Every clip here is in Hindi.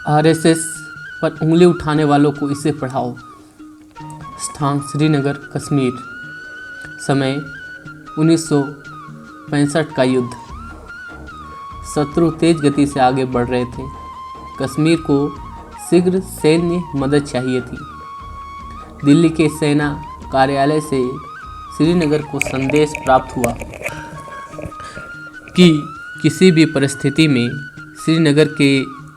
आरएसएस पर उंगली उठाने वालों को इसे पढ़ाओ। स्थान श्रीनगर कश्मीर। समय 1965 का युद्ध। शत्रु तेज गति से आगे बढ़ रहे थे। कश्मीर को शीघ्र सैन्य मदद चाहिए थी। दिल्ली के सेना कार्यालय से श्रीनगर को संदेश प्राप्त हुआ कि किसी भी परिस्थिति में श्रीनगर के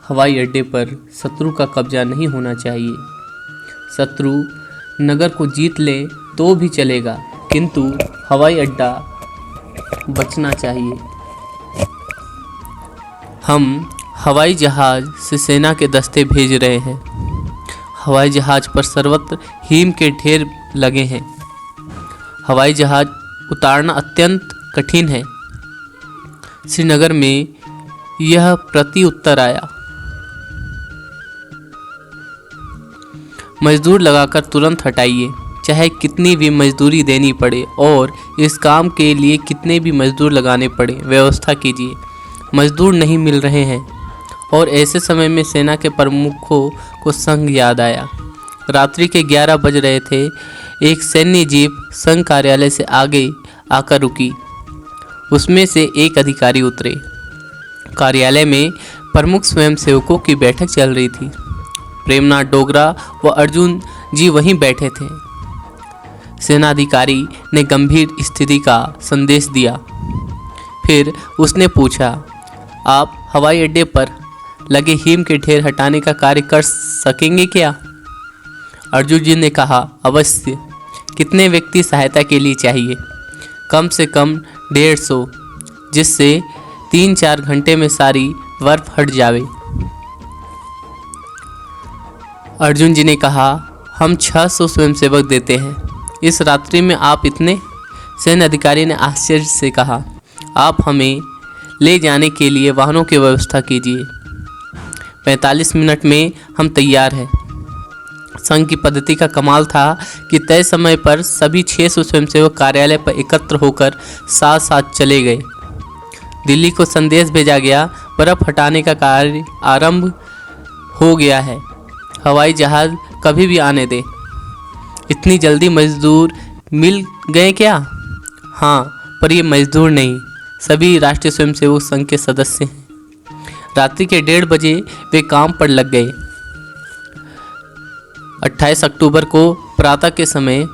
हवाई अड्डे पर शत्रु का कब्जा नहीं होना चाहिए। शत्रु नगर को जीत ले तो भी चलेगा, किंतु हवाई अड्डा बचना चाहिए। हम हवाई जहाज से सेना के दस्ते भेज रहे हैं। हवाई जहाज पर सर्वत्र हिम के ढेर लगे हैं। हवाई जहाज उतारना अत्यंत कठिन है। श्रीनगर में यह प्रति उत्तर आया। मजदूर लगाकर तुरंत हटाइए, चाहे कितनी भी मजदूरी देनी पड़े और इस काम के लिए कितने भी मजदूर लगाने पड़े, व्यवस्था कीजिए। मजदूर नहीं मिल रहे हैं। और ऐसे समय में सेना के प्रमुखों को संघ याद आया। रात्रि के 11 बज रहे थे। एक सैन्य जीप संघ कार्यालय से आगे आकर रुकी। उसमें से एक अधिकारी उतरे। कार्यालय में प्रमुख स्वयंसेवकों की बैठक चल रही थी। प्रेमनाथ डोगरा व अर्जुन जी वहीं बैठे थे। सेनाधिकारी ने गंभीर स्थिति का संदेश दिया। फिर उसने पूछा, आप हवाई अड्डे पर लगे हिम के ढेर हटाने का कार्य कर सकेंगे क्या? अर्जुन जी ने कहा, अवश्य। कितने व्यक्ति सहायता के लिए चाहिए? कम से कम 150, जिससे 3-4 घंटे में सारी बर्फ हट जावे। अर्जुन जी ने कहा, हम 600 स्वयंसेवक देते हैं। इस रात्रि में आप इतने? सैन्य अधिकारी ने आश्चर्य से कहा, आप हमें ले जाने के लिए वाहनों की व्यवस्था कीजिए। 45 मिनट में हम तैयार हैं। संघ की पद्धति का कमाल था कि तय समय पर सभी 600 स्वयंसेवक कार्यालय पर एकत्र होकर साथ साथ चले गए। दिल्ली को संदेश भेजा गया, बर्फ हटाने का कार्य आरंभ हो गया है। हवाई जहाज कभी भी आने दे। इतनी जल्दी मजदूर मिल गए क्या? हाँ, पर ये मजदूर नहीं, सभी राष्ट्रीय स्वयंसेवक संघ के सदस्य हैं। रात्रि के 1:30 बजे वे काम पर लग गए। 28 अक्टूबर को प्रातः के समय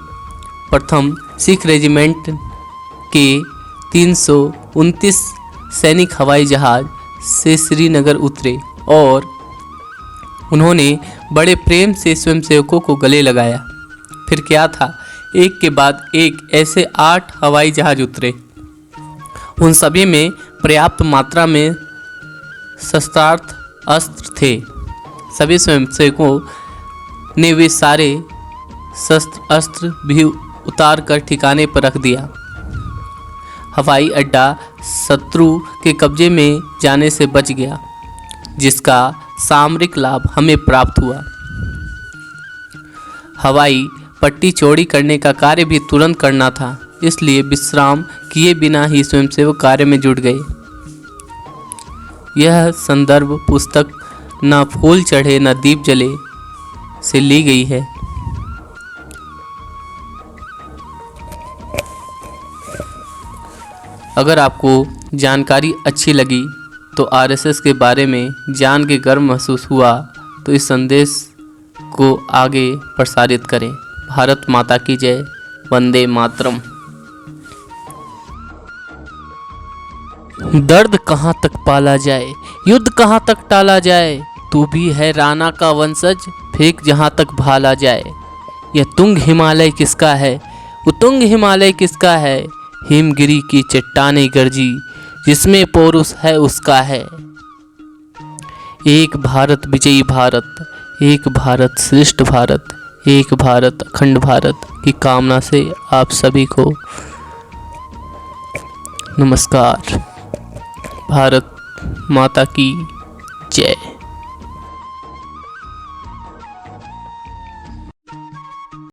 प्रथम सिख रेजिमेंट के 329 सैनिक हवाई जहाज से श्रीनगर उतरे और उन्होंने बड़े प्रेम से स्वयंसेवकों को गले लगाया। फिर क्या था, एक के बाद एक ऐसे 8 हवाई जहाज उतरे। उन सभी में पर्याप्त मात्रा में शस्त्रास्त्र अस्त्र थे। सभी स्वयंसेवकों ने वे सारे शस्त्र अस्त्र भी उतार कर ठिकाने पर रख दिया। हवाई अड्डा शत्रु के कब्जे में जाने से बच गया, जिसका सामरिक लाभ हमें प्राप्त हुआ। हवाई पट्टी चौड़ी करने का कार्य भी तुरंत करना था, इसलिए विश्राम किए बिना ही स्वयंसेवक कार्य में जुट गए। यह संदर्भ पुस्तक न फूल चढ़े न दीप जले से ली गई है। अगर आपको जानकारी अच्छी लगी तो आरएसएस के बारे में जान के गर्व महसूस हुआ तो इस संदेश को आगे प्रसारित करें। भारत माता की जय। वंदे मातरम। दर्द कहाँ तक पाला जाए, युद्ध कहाँ तक टाला जाए, तू भी है राणा का वंशज, फेंक जहाँ तक भाला जाए। यह तुंग हिमालय किसका है, उतुंग हिमालय किसका है, हिमगिरी की चट्टानें गरजी, जिसमें पौरुष है उसका है। एक भारत विजयी भारत, एक भारत श्रेष्ठ भारत, एक भारत अखंड भारत की कामना से आप सभी को नमस्कार। भारत माता की जय।